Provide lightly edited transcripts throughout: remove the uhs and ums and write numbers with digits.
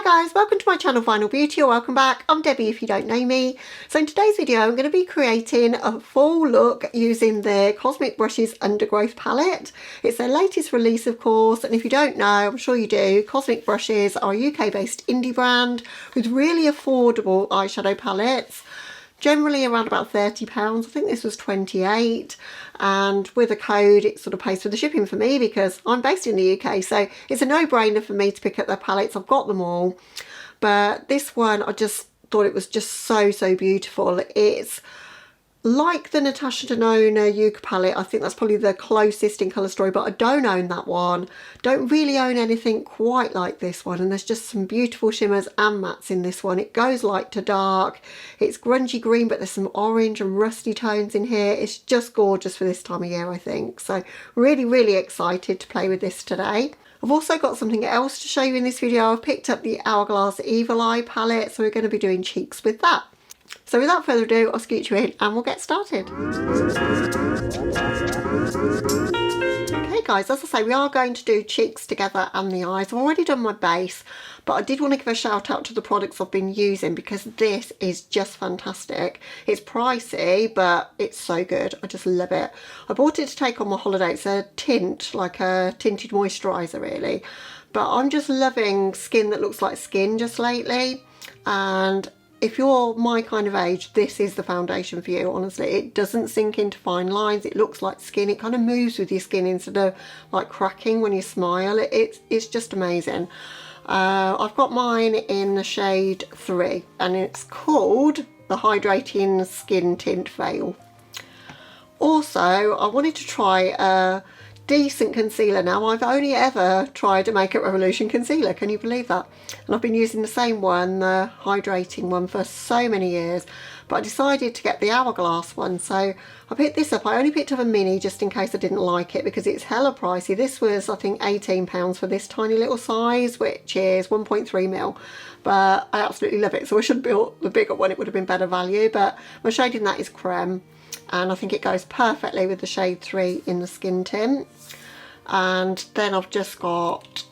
Hi guys, welcome to my channel Final Beauty, or welcome back. I'm Debbie if you don't know me. So in today's video I'm going to be creating a full look using the Cosmic Brushes Undergrowth palette. It's their latest release of course, and if you don't know, I'm sure you do, Cosmic Brushes are a UK based indie brand with really affordable eyeshadow palettes. Generally around about £30. I think this was 28, and with a code it sort of pays for the shipping for me because I'm based in the UK, so it's a no-brainer for me to pick up their palettes. I've got them all, but this one I just thought it was just so beautiful. It's like the Natasha Denona Yucca palette. I think that's probably the closest in colour story, but I don't own that one. Don't really own anything quite like this one, and there's just some beautiful shimmers and mattes in this one. It goes light to dark. It's grungy green, but there's some orange and rusty tones in here. It's just gorgeous for this time of year, I think. So really excited to play with this today. I've also got something else to show you in this video. I've picked up the Hourglass Evil Eye palette, so we're going to be doing cheeks with that. So without further ado, I'll scoot you in and we'll get started. Okay guys, as I say, we are going to do cheeks together and the eyes. I've already done my base, but I did want to give a shout out to the products I've been using because this is just fantastic. It's pricey, but it's so good. I just love it. I bought it to take on my holiday. It's a tint, like a tinted moisturiser really. But I'm just loving skin that looks like skin just lately, and if you're my kind of age, this is the foundation for you, honestly. It doesn't sink into fine lines. It looks like skin. It kind of moves with your skin instead of like cracking when you smile. It's just amazing. I've got mine in the shade 3 and it's called the Hydrating Skin Tint Veil. Also, I wanted to try a decent concealer. Now, I've only ever tried a Makeup Revolution concealer, can you believe that? And I've been using the same one, the hydrating one, for so many years, but I decided to get the Hourglass one, so I picked this up. I only picked up a mini just in case I didn't like it because it's hella pricey. This was, I think, £18 for this tiny little size, which is 1.3mm, but I absolutely love it. So I should have built the bigger one, it would have been better value, but my shade in that is Crême, and I think it goes perfectly with the shade 3 in the skin tint. And then I've just got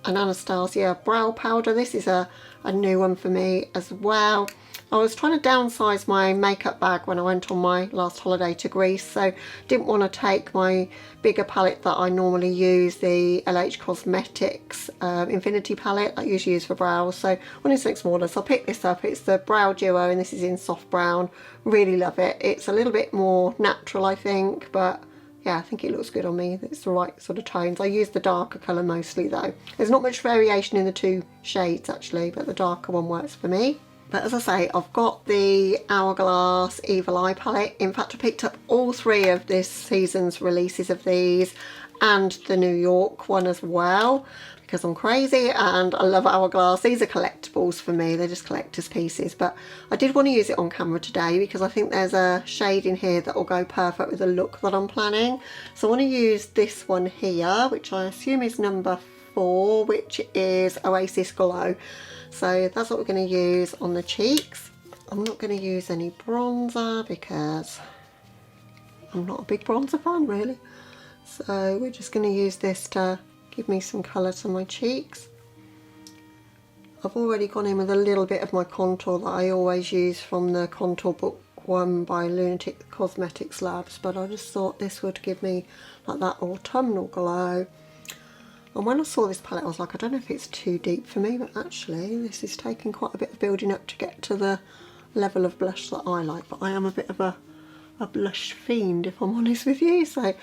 an Anastasia brow powder. This is a new one for me as well. I was trying to downsize my makeup bag when I went on my last holiday to Greece, so didn't want to take my bigger palette that I normally use, the LH Cosmetics Infinity palette I usually use for brows, so I wanted something smaller, so I picked this up. It's the Brow Duo and this is in soft brown. Really love it. It's a little bit more natural, I think, but yeah, I think it looks good on me. It's the right sort of tones. I use the darker colour mostly though. There's not much variation in the two shades actually, but the darker one works for me. But as I say, I've got the Hourglass Evil Eye palette. In fact, I picked up all 3 of this season's releases of these and the New York one as well because I'm crazy and I love Hourglass. These are collectibles for me. They're just collector's pieces, but I did want to use it on camera today because I think there's a shade in here that will go perfect with the look that I'm planning. So I want to use this one here, which I assume is number 4, which is Oasis Glow. So that's what we're going to use on the cheeks. I'm not going to use any bronzer because I'm not a big bronzer fan really. So we're just going to use this to give me some colour to my cheeks. I've already gone in with a little bit of my contour that I always use from the contour book one by Lunatick Labs, but I just thought this would give me like that autumnal glow. And when I saw this palette I was like, I don't know if it's too deep for me, but actually this is taking quite a bit of building up to get to the level of blush that I like. But I am a bit of a blush fiend if I'm honest with you, so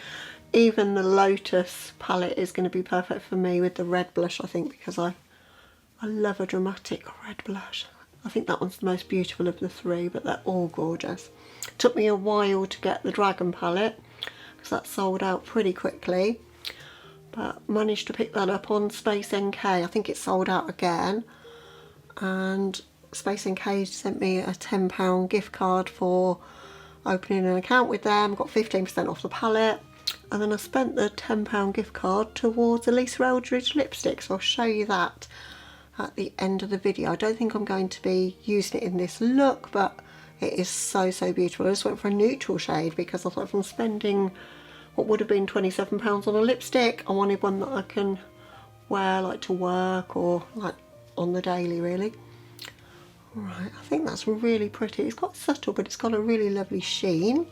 even the Lotus palette is going to be perfect for me with the red blush, I think, because I love a dramatic red blush. I think that one's the most beautiful of the 3, but they're all gorgeous. It took me a while to get the Dragon palette because that sold out pretty quickly, but managed to pick that up on Space NK. I think it's sold out again, and Space NK sent me a £10 gift card for opening an account with them. Got 15% off the palette, and then I spent the £10 gift card towards a Lisa Eldridge lipstick, so I'll show you that at the end of the video. I don't think I'm going to be using it in this look, but it is so beautiful. I just went for a neutral shade because I thought if I'm spending what would have been £27 on a lipstick, I wanted one that I can wear like to work or like on the daily really. Alright, I think that's really pretty. It's quite subtle, but it's got a really lovely sheen.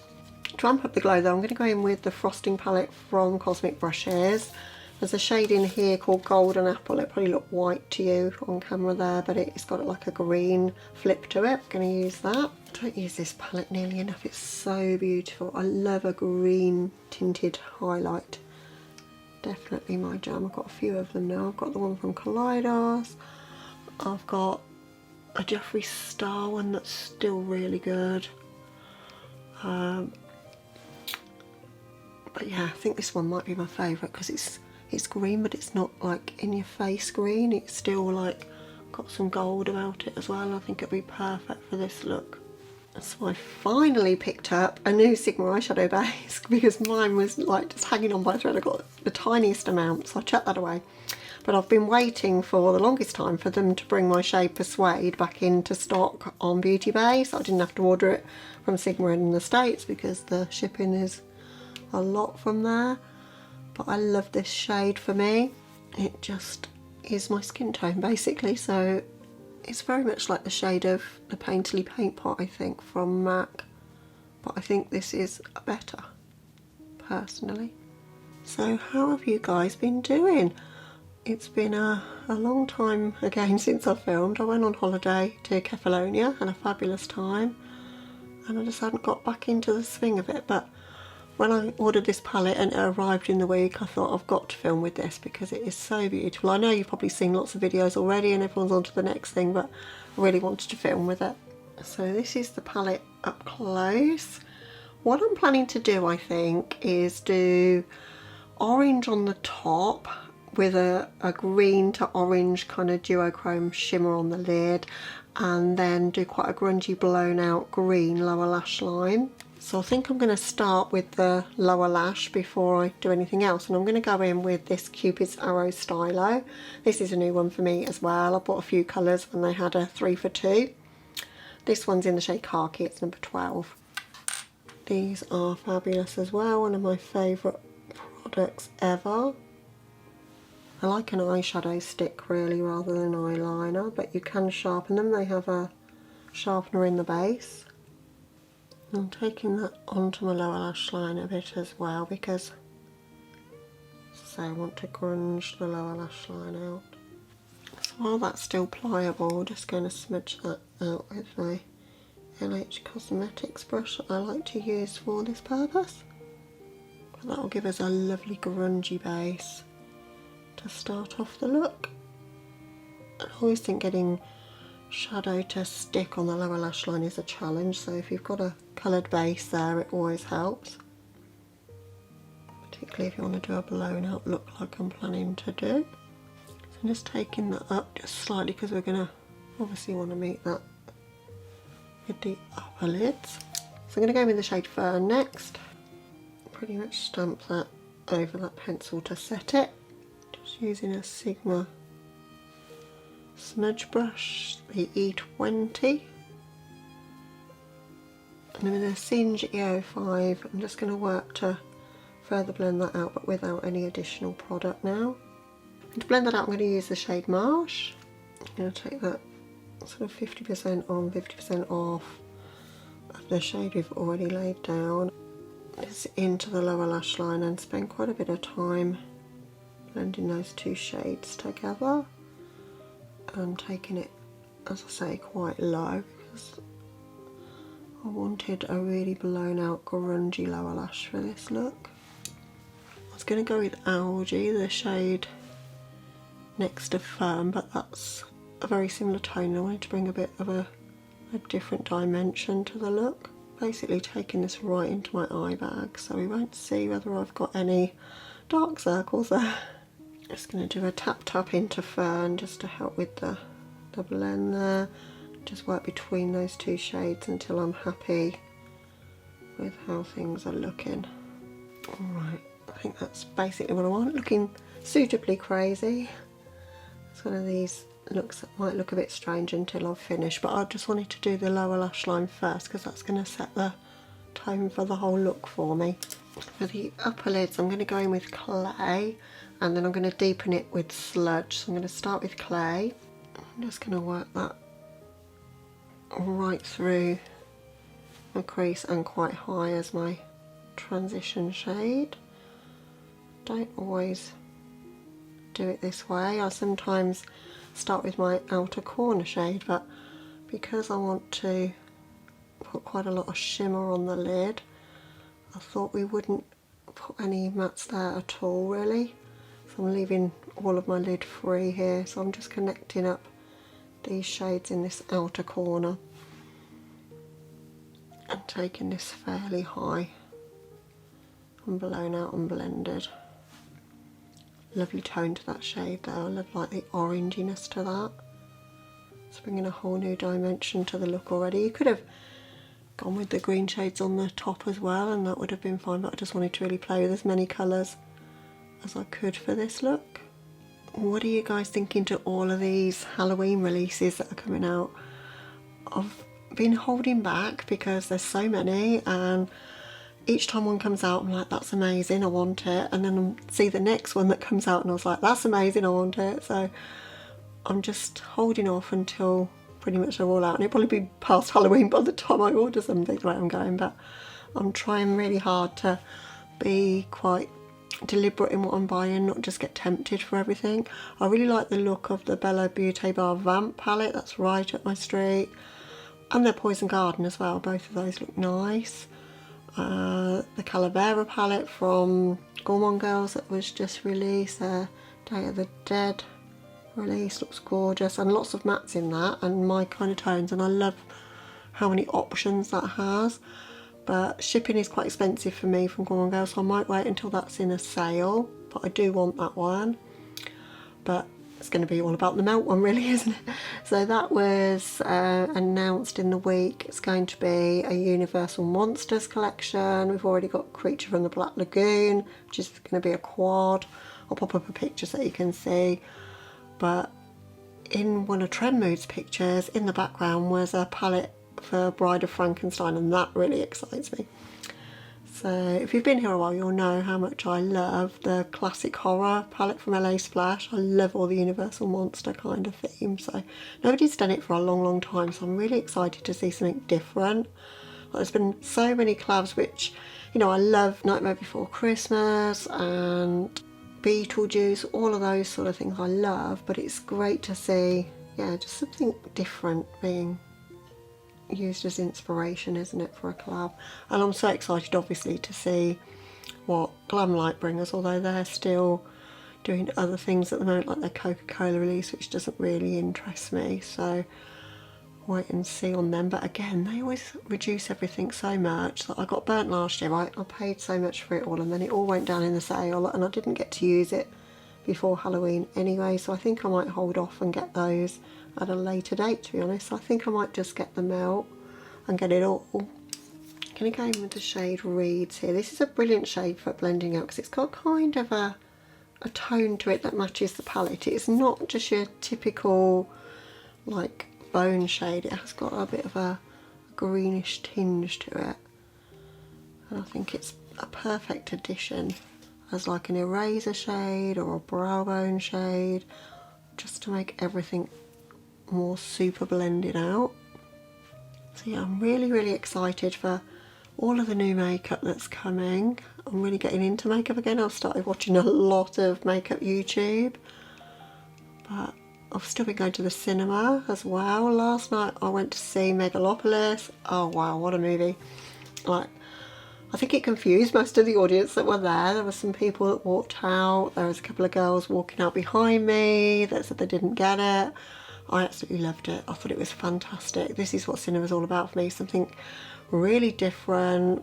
To ramp up the glow though, I'm going to go in with the frosting palette from Cosmic Brushes. There's a shade in here called Golden Apple. It probably looked white to you on camera there, but it's got like a green flip to it. I'm going to use that. I don't use this palette nearly enough. It's so beautiful. I love a green tinted highlight. Definitely my jam. I've got a few of them now. I've got the one from Kaleidos. I've got a Jeffree Star one that's still really good. But yeah, I think this one might be my favourite because it's green, but it's not like in your face green. It's still like got some gold about it as well. I think it'll be perfect for this look. So I finally picked up a new Sigma eyeshadow base because mine was like just hanging on by a thread. I got the tiniest amount, so I chucked that away. But I've been waiting for the longest time for them to bring my shade Persuade back into stock on Beauty Bay, so I didn't have to order it from Sigma in the States because the shipping is a lot from there. But I love this shade for me. It just is my skin tone basically, so it's very much like the shade of the Painterly Paint Pot, I think, from MAC. But I think this is better, personally. So how have you guys been doing? It's been a long time again since I filmed. I went on holiday to Kefalonia, had a fabulous time, and I just hadn't got back into the swing of it. But when I ordered this palette and it arrived in the week, I thought I've got to film with this because it is so beautiful. I know you've probably seen lots of videos already and everyone's on to the next thing, but I really wanted to film with it. So this is the palette up close. What I'm planning to do, I think, is do orange on the top with a green to orange kind of duochrome shimmer on the lid, and then do quite a grungy blown out green lower lash line. So I think I'm going to start with the lower lash before I do anything else, and I'm going to go in with this Cupid's Arrow Stylo. This is a new one for me as well. I bought a few colours and they had a 3 for 2. This one's in the shade Khaki, it's number 12. These are fabulous as well, one of my favourite products ever. I like an eyeshadow stick really rather than eyeliner, but you can sharpen them. They have a sharpener in the base. I'm taking that onto my lower lash line a bit as well because, so I want to grunge the lower lash line out. So while that's still pliable, I'm just going to smudge that out with my LH Cosmetics brush that I like to use for this purpose. But that will give us a lovely grungy base to start off the look. I always think getting shadow to stick on the lower lash line is a challenge, so if you've got a coloured base there, it always helps, particularly if you want to do a blown out look like I'm planning to do. So I'm just taking that up just slightly because we're going to obviously want to meet that with the upper lids. So I'm going to go in with the shade Fern next. Pretty much stamp that over that pencil to set it, just using a Sigma smudge brush, the E20, and with a Singe E05 I'm just going to work to further blend that out, but without any additional product now. And to blend that out I'm going to use the shade Marsh. I'm going to take that sort of 50% on, 50% off of the shade we've already laid down. It's into the lower lash line and spend quite a bit of time blending those two shades together. I'm taking it, as I say, quite low because I wanted a really blown out grungy lower lash for this look. I was going to go with Algae, the shade next to Firm, but that's a very similar tone. I wanted to bring a bit of a different dimension to the look. Basically taking this right into my eye bag so we won't see whether I've got any dark circles there. Just going to do a tap tap into Fern just to help with the blend there. Just work between those two shades until I'm happy with how things are looking. Alright, I think that's basically what I want. Looking suitably crazy. It's one of these looks that might look a bit strange until I've finished, but I just wanted to do the lower lash line first because that's going to set the tone for the whole look for me. For the upper lids I'm going to go in with clay, and then I'm going to deepen it with sludge. So I'm going to start with clay. I'm I'm just going to work that right through my crease and quite high as my transition shade. Don't always do it this way. I sometimes start with my outer corner shade, but because I want to put quite a lot of shimmer on the lid, I thought we wouldn't put any mattes there at all really. So I'm leaving all of my lid free here, so I'm just connecting up these shades in this outer corner and taking this fairly high and blown out and blended. Lovely tone to that shade there. I love like the oranginess to that. It's bringing a whole new dimension to the look already. You could have gone with the green shades on the top as well and that would have been fine, but I just wanted to really play with as many colours as I could for this look. What are you guys thinking to all of these Halloween releases that are coming out? I've been holding back because there's so many, and each time one comes out I'm like, that's amazing, I want it, and then I see the next one that comes out and I was like, that's amazing, I want it. So I'm just holding off until pretty much they're all out, and it'll probably be past Halloween by the time I order something the way I'm going, but I'm trying really hard to be quite deliberate in what I'm buying, not just get tempted for everything. I really like the look of the Bella Beauté Bar Vamp palette, that's right up my street, and their Poison Garden as well, both of those look nice. The Calavera palette from Gourmand Girls that was just released, Day of the Dead release, looks gorgeous, and lots of mattes in that and my kind of tones, and I love how many options that has. But shipping is quite expensive for me from Gourmand Girls, so I might wait until that's in a sale, but I do want that one. But it's going to be all about the melt one really, isn't it? So that was announced in the week. It's going to be a Universal Monsters collection. We've already got Creature from the Black Lagoon, which is going to be a quad. I'll pop up a picture so you can see. But in one of Trend Mood's pictures, in the background was a palette for Bride of Frankenstein, and that really excites me. So if you've been here a while, you'll know how much I love the classic horror palette from LA Splash. I love all the Universal Monster kind of themes, so nobody's done it for a long time, so I'm really excited to see something different. There's been so many collabs which, you know, I love Nightmare Before Christmas and Beetlejuice, all of those sort of things I love, but it's great to see, yeah, just something different being used as inspiration, isn't it, for a collab. And I'm so excited obviously to see what Glamlight bring us, although they're still doing other things at the moment, like their Coca-Cola release, which doesn't really interest me, so wait and see on them. But again, they always reduce everything so much that I got burnt last year, right? I paid so much for it all and then it all went down in the sale and I didn't get to use it before Halloween anyway, so I think I might hold off and get those at a later date, to be honest. I think I might just get the melt and get it all. I'm going to go in with the shade Reeds here. This is a brilliant shade for blending out because it's got kind of a tone to it that matches the palette. It's not just your typical like bone shade, it has got a bit of a greenish tinge to it, and I think it's a perfect addition as like an eraser shade or a brow bone shade, just to make everything more super blended out. So yeah, I'm really excited for all of the new makeup that's coming. I'm really getting into makeup again. I've started watching a lot of makeup YouTube, but I've still been going to the cinema as well. Last night I went to see Megalopolis. Oh wow, what a movie. Like, I think it confused most of the audience that were there. There were some people that walked out. There was a couple of girls walking out behind me that said they didn't get it. I absolutely loved it. I thought it was fantastic. This is what cinema's all about for me, something really different.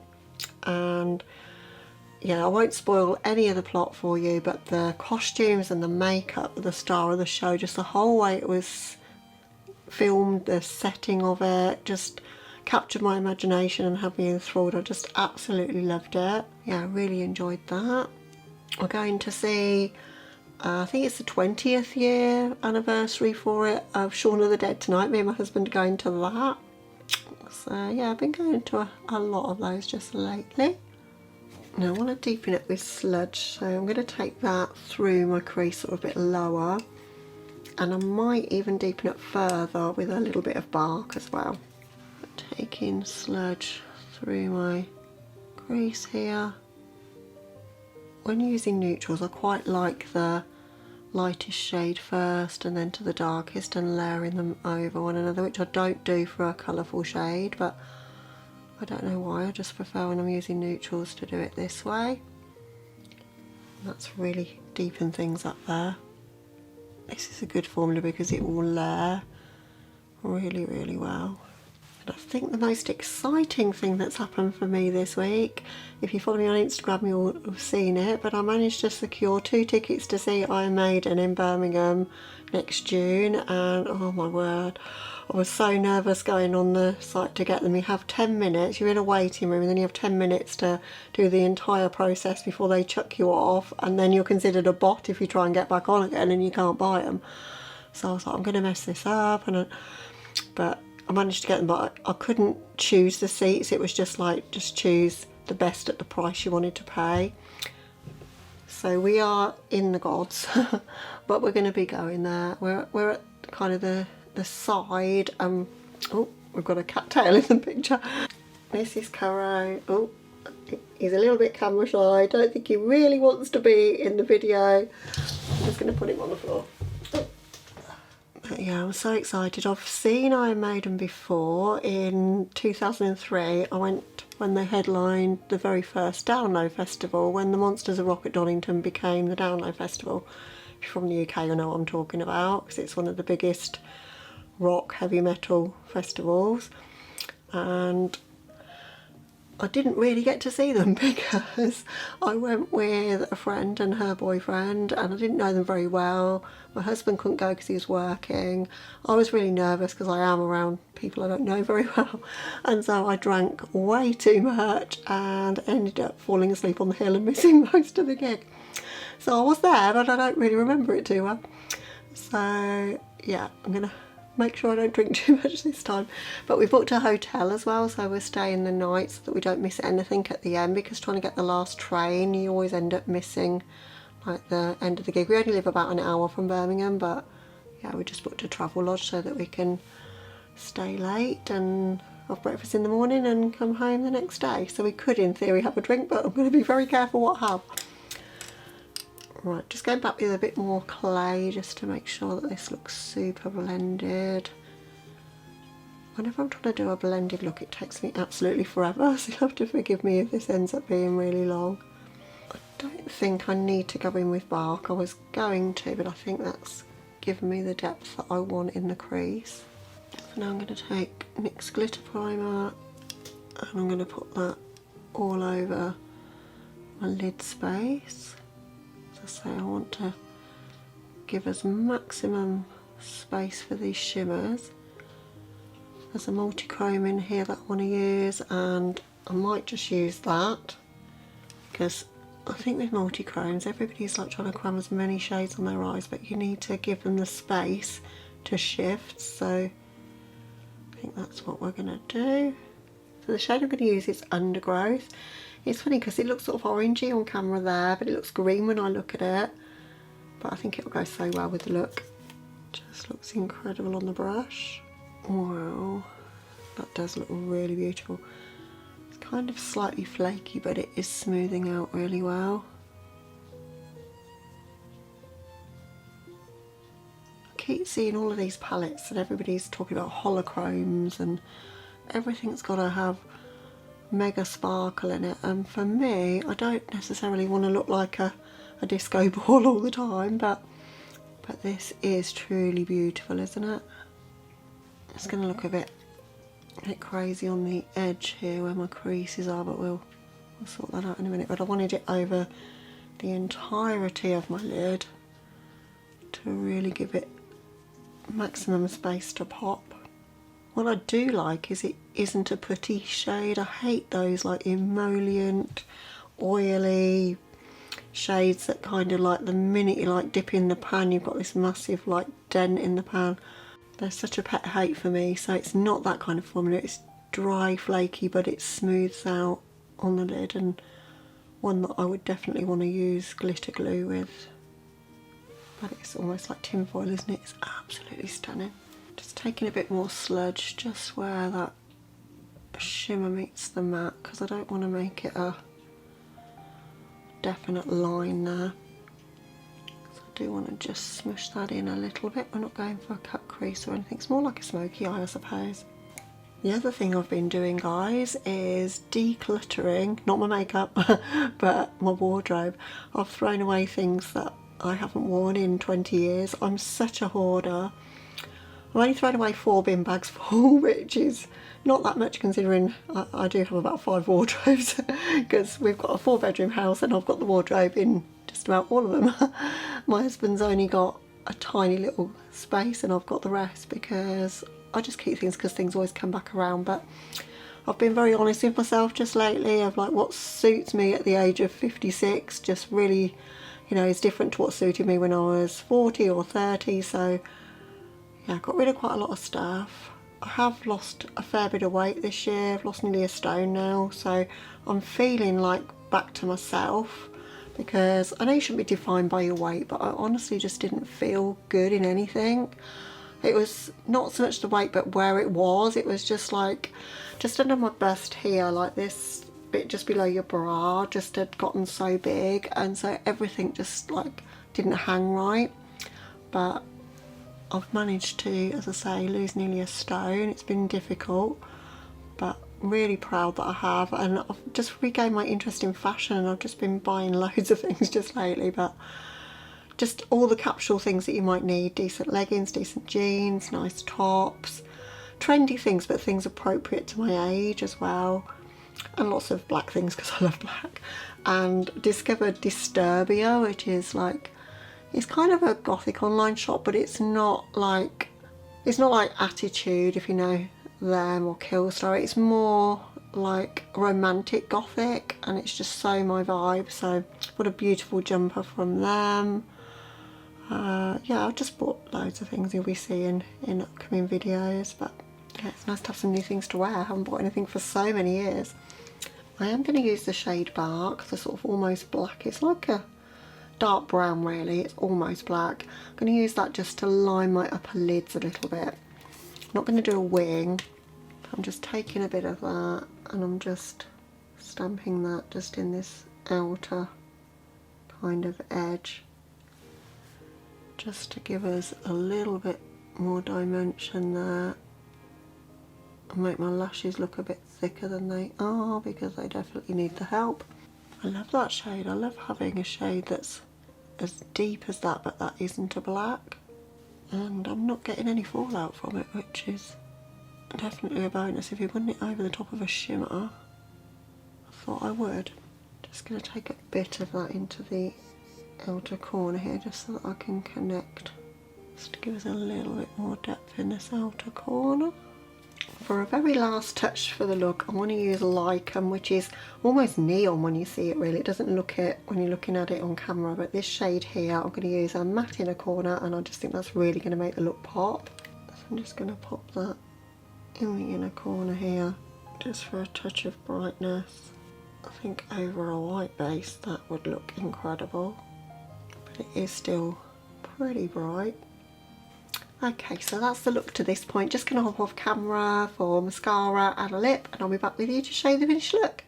And yeah, I won't spoil any of the plot for you, but the costumes and the makeup were the star of the show. Just the whole way it was filmed, the setting of it, just captured my imagination and had me enthralled. I just absolutely loved it. Yeah, I really enjoyed that. We're going to see, I think it's the 20th year anniversary for it, of Shaun of the Dead tonight. Me and my husband are going to that. So yeah, I've been going to a lot of those just lately. Now I want to deepen it with sludge, so I'm going to take that through my crease sort of a bit lower and I might even deepen it further with a little bit of bark as well. Taking sludge through my crease here. When using neutrals, I quite like the lightest shade first and then to the darkest and layering them over one another, which I don't do for a colourful shade, but I don't know why, I just prefer when I'm using neutrals to do it this way. And that's really deepen things up there. This is a good formula because it will layer really, really well. And I think the most exciting thing that's happened for me this week, if you follow me on Instagram you'll have seen it, but I managed to secure 2 tickets to see Iron Maiden in Birmingham next June, and oh my word, I was so nervous going on the site to get them. You have 10 minutes, you're in a waiting room, and then you have 10 minutes to do the entire process before they chuck you off, and then you're considered a bot if you try and get back on again and you can't buy them. So I was like, I'm going to mess this up, but I managed to get them, but I couldn't choose the seats. It was just like, just choose the best at the price you wanted to pay. So we are in the gods, but we're going to be going there. We're at kind of the side. Oh, we've got a cattail in the picture. This is Caro. Oh, he's a little bit camera shy. I don't think he really wants to be in the video. I'm just going to put him on the floor. But yeah, I'm so excited. I've seen Iron Maiden before in 2003. I went when they headlined the very first Download Festival, when the Monsters of Rock at Donington became the Download Festival. If you're from the UK, you'll know what I'm talking about, because it's one of the biggest rock, heavy metal festivals. And I didn't really get to see them because I went with a friend and her boyfriend, and I didn't know them very well. My husband couldn't go because he was working. I was really nervous because I am around people I don't know very well, and so I drank way too much and ended up falling asleep on the hill and missing most of the gig. So I was there, but I don't really remember it too well. So yeah, I'm gonna make sure I don't drink too much this time. But we booked a hotel as well, so we're staying the night so that we don't miss anything at the end, because trying to get the last train, you always end up missing like the end of the gig. We only live about an hour from Birmingham, but yeah, we just booked a travel lodge so that we can stay late and have breakfast in the morning and come home the next day. So we could in theory have a drink, but I'm going to be very careful what I have. Right, just going back with a bit more clay just to make sure that this looks super blended. Whenever I'm trying to do a blended look, it takes me absolutely forever, so you'll have to forgive me if this ends up being really long. I don't think I need to go in with bark. I was going to, but I think that's given me the depth that I want in the crease. So now I'm going to take NYX Glitter Primer and I'm going to put that all over my lid space. So I want to give us maximum space for these shimmers. There's a multi-chrome in here that I want to use, and I might just use that because I think with multi-chromes everybody's like trying to cram as many shades on their eyes, but you need to give them the space to shift, so I think that's what we're going to do. So the shade I'm going to use is Undergrowth. It's funny because it looks sort of orangey on camera there, but it looks green when I look at it. But I think it'll go so well with the look. Just looks incredible on the brush. Wow, that does look really beautiful. It's kind of slightly flaky, but it is smoothing out really well. I keep seeing all of these palettes and everybody's talking about holochromes and everything's got to have mega sparkle in it, and for me I don't necessarily want to look like a disco ball all the time, but this is truly beautiful, isn't it? It's going to look a bit crazy on the edge here where my creases are, but we'll sort that out in a minute. But I wanted it over the entirety of my lid to really give it maximum space to pop. What I do like is it isn't a putty shade. I hate those like emollient, oily shades that kind of like the minute you like dip in the pan you've got this massive like dent in the pan. They're such a pet hate for me, so it's not that kind of formula. It's dry, flaky, but it smooths out on the lid, and one that I would definitely want to use glitter glue with. God, it's almost like tinfoil, isn't it? It's absolutely stunning. Just taking a bit more sludge just where that shimmer meets the matte, because I don't want to make it a definite line there. So I do want to just smush that in a little bit. We're not going for a cut crease or anything. It's more like a smoky eye, I suppose. The other thing I've been doing, guys, is decluttering, not my makeup, but my wardrobe. I've thrown away things that I haven't worn in 20 years. I'm such a hoarder. I've only thrown away 4 bin bags full, which is not that much considering I do have about 5 wardrobes, because we've got a 4-bedroom house and I've got the wardrobe in just about all of them. My husband's only got a tiny little space and I've got the rest, because I just keep things because things always come back around. But I've been very honest with myself just lately of like what suits me at the age of 56 just really, you know, is different to what suited me when I was 40 or 30. So yeah, I got rid of quite a lot of stuff. I have lost a fair bit of weight this year. I've lost nearly a stone now, so I'm feeling like back to myself, because I know you shouldn't be defined by your weight, but I honestly just didn't feel good in anything. It was not so much the weight, but where it was just like, just under my bust here, like this bit just below your bra just had gotten so big, and so everything just like didn't hang right. But I've managed to, as I say, lose nearly a stone. It's been difficult, but really proud that I have, and I've just regained my interest in fashion, and I've just been buying loads of things just lately, but just all the capsule things that you might need: decent leggings, decent jeans, nice tops, trendy things, but things appropriate to my age as well, and lots of black things because I love black. And discovered Disturbia, which is like, it's kind of a gothic online shop, but it's not like Attitude, if you know them, or Killstar. It's more like romantic gothic, and it's just so my vibe. So what a beautiful jumper from them. Yeah, I've just bought loads of things you'll be seeing in upcoming videos, but yeah, it's nice to have some new things to wear. I haven't bought anything for so many years. I am going to use the shade Bark, the sort of almost black. It's like a dark brown really, it's almost black. I'm going to use that just to line my upper lids a little bit. I'm not going to do a wing, I'm just taking a bit of that and I'm just stamping that just in this outer kind of edge, just to give us a little bit more dimension there and make my lashes look a bit thicker than they are, because they definitely need the help. I love that shade. I love having a shade that's as deep as that, but that isn't a black, and I'm not getting any fallout from it, which is definitely a bonus. If you're putting it over the top of a shimmer, I thought I would. Just going to take a bit of that into the outer corner here, just so that I can connect, just to give us a little bit more depth in this outer corner. For a very last touch for the look, I want to use Lichen, which is almost neon when you see it really. It doesn't look it when you're looking at it on camera, but this shade here, I'm going to use a matte inner corner, and I just think that's really going to make the look pop. So I'm just going to pop that in the inner corner here, just for a touch of brightness. I think over a white base that would look incredible, but it is still pretty bright. Okay, so that's the look to this point. Just going to hop off camera for mascara and a lip, and I'll be back with you to show you the finished look.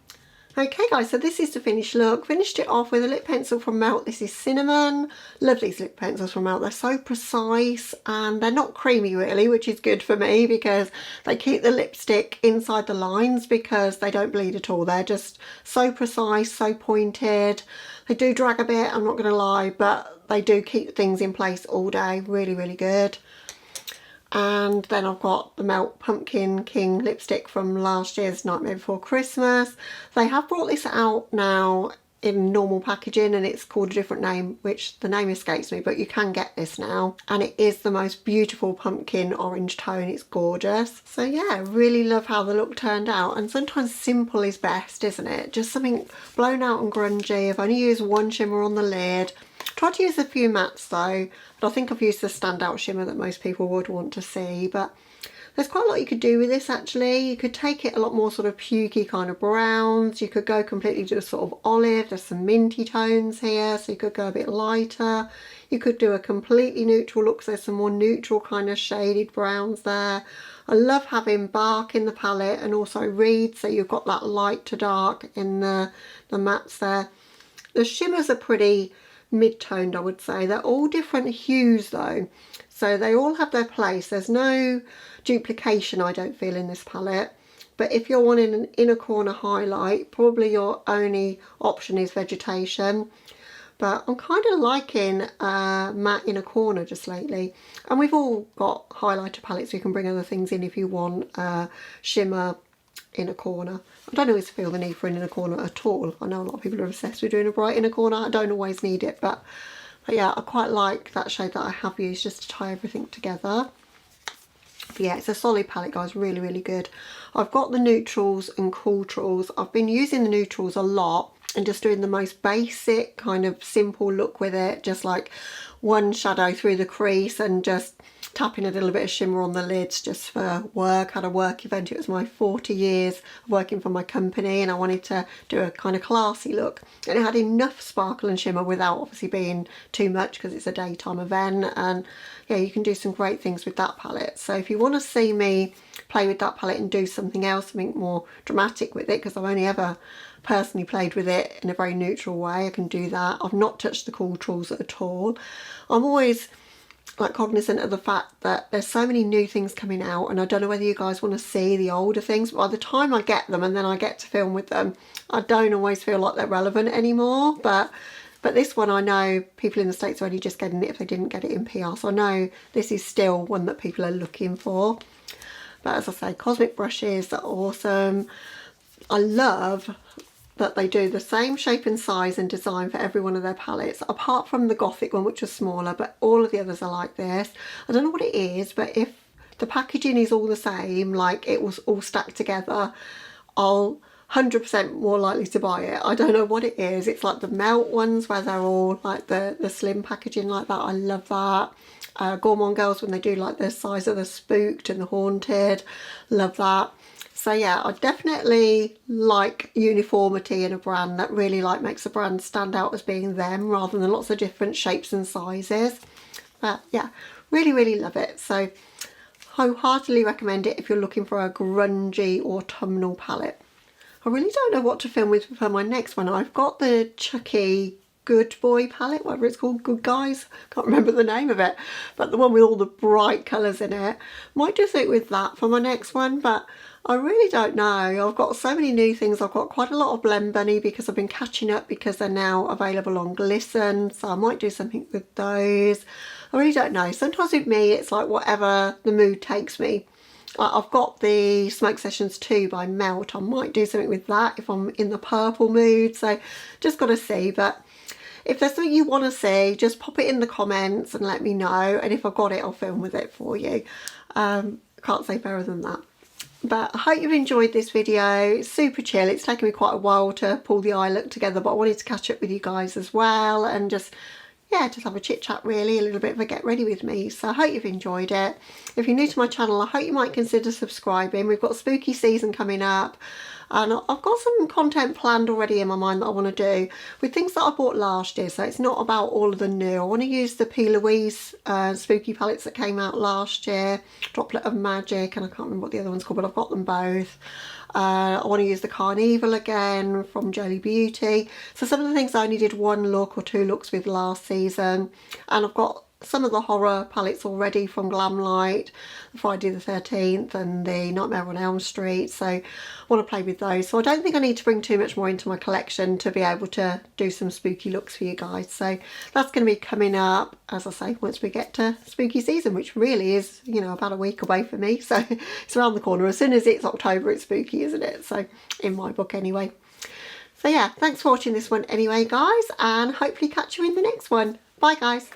Okay guys, so this is the finished look. Finished it off with a lip pencil from Melt. This is Cinnamon. Love these lip pencils from Melt. They're so precise and they're not creamy really, which is good for me because they keep the lipstick inside the lines because they don't bleed at all. They're just so precise, so pointed. They do drag a bit, I'm not going to lie, but they do keep things in place all day. Really, really good. And then I've got the Melt Pumpkin King lipstick from last year's Nightmare Before Christmas. They have brought this out now in normal packaging and it's called a different name, which the name escapes me, but you can get this now. And it is the most beautiful pumpkin orange tone. It's gorgeous. So yeah, really love how the look turned out. And sometimes simple is best, isn't it? Just something blown out and grungy. I've only used one shimmer on the lid. Tried to use a few mattes though, but I think I've used the standout shimmer that most people would want to see. But There's quite a lot you could do with this actually. You could take it a lot more sort of pukey kind of browns. You could go completely to a sort of olive. There's some minty tones here, so you could go a bit lighter. You could do a completely neutral look, so there's some more neutral kind of shaded browns there. I love having bark in the palette and also reed, so you've got that light to dark in the mattes there. The shimmers are pretty mid-toned, I would say. They're all different hues though, so they all have their place. There's no duplication, I don't feel, in this palette. But if you're wanting an inner corner highlight, probably your only option is vegetation. But I'm kind of liking matte inner corner just lately. And we've all got highlighter palettes, so you can bring other things in if you want. Shimmer inner corner. I don't always feel the need for an inner corner at all. I know a lot of people are obsessed with doing a bright inner corner. I don't always need it, but yeah, I quite like that shade that I have used just to tie everything together. But yeah, it's a solid palette, guys, really, really good. I've got the neutrals and coultrals. I've been using the neutrals a lot and just doing the most basic kind of simple look with it, just like one shadow through the crease and just tapping a little bit of shimmer on the lids just for work. I had a work event. It was my 40 years of working for my company and I wanted to do a kind of classy look, and it had enough sparkle and shimmer without obviously being too much because it's a daytime event. And yeah, you can do some great things with that palette. So if you want to see me play with that palette and do something else, something more dramatic with it, because I've only ever personally played with it in a very neutral way, I can do that. I've not touched the coultrals at all. I'm always like cognizant of the fact that there's so many new things coming out, and I don't know whether you guys want to see the older things, but by the time I get them and then I get to film with them, I don't always feel like they're relevant anymore. But this one, I know people in the States are only just getting it if they didn't get it in PR, so I know this is still one that people are looking for. But as I say, Cosmic Brushes are awesome. I love that they do the same shape and size and design for every one of their palettes, apart from the Gothic one, which was smaller, but all of the others are like this. I don't know what it is, but if the packaging is all the same, like it was all stacked together, I'll 100% more likely to buy it. I don't know what it is. It's like the melt ones where they're all like the slim packaging like that. I love that. Gourmand Girls, when they do like the size of the Spooked and the Haunted, love that. So yeah, I definitely like uniformity in a brand. That really like makes a brand stand out as being them rather than lots of different shapes and sizes. But yeah, really, really love it. So wholeheartedly recommend it if you're looking for a grungy autumnal palette. I really don't know what to film with for my next one. I've got the Chucky Good Boy palette, whatever it's called, Good Guys, can't remember the name of it, but the one with all the bright colours in it. Might do something with that for my next one, but I really don't know. I've got so many new things. I've got quite a lot of Blend Bunny because I've been catching up because they're now available on Glisten, so I might do something with those. I really don't know. Sometimes with me it's like whatever the mood takes me. I've got the Smoke Sessions 2 by Melt. I might do something with that if I'm in the purple mood, so just got to see. But if there's something you want to see, just pop it in the comments and let me know, and if I've got it, I'll film with it for you. Can't say better than that. But I hope you've enjoyed this video. It's super chill. It's taken me quite a while to pull the eye look together, but I wanted to catch up with you guys as well and just, yeah, just have a chit chat really, a little bit of a get ready with me. So I hope you've enjoyed it. If you're new to my channel, I hope you might consider subscribing. We've got spooky season coming up, and I've got some content planned already in my mind that I want to do with things that I bought last year. So it's not about all of the new. I want to use the P. Louise spooky palettes that came out last year, Droplet of Magic, and I can't remember what the other one's called, but I've got them both. I want to use the Carnival again from Jelly Beauty. So some of the things I only did one look or two looks with last season, and I've got some of the horror palettes already from Glamlight, Friday the 13th and the Nightmare on Elm Street, so I want to play with those. So I don't think I need to bring too much more into my collection to be able to do some spooky looks for you guys. So that's going to be coming up, as I say, once we get to spooky season, which really is, you know, about a week away for me. So it's around the corner. As soon as it's October, it's spooky, isn't it? So in my book anyway. So yeah, thanks for watching this one anyway, guys, and hopefully catch you in the next one. Bye, guys.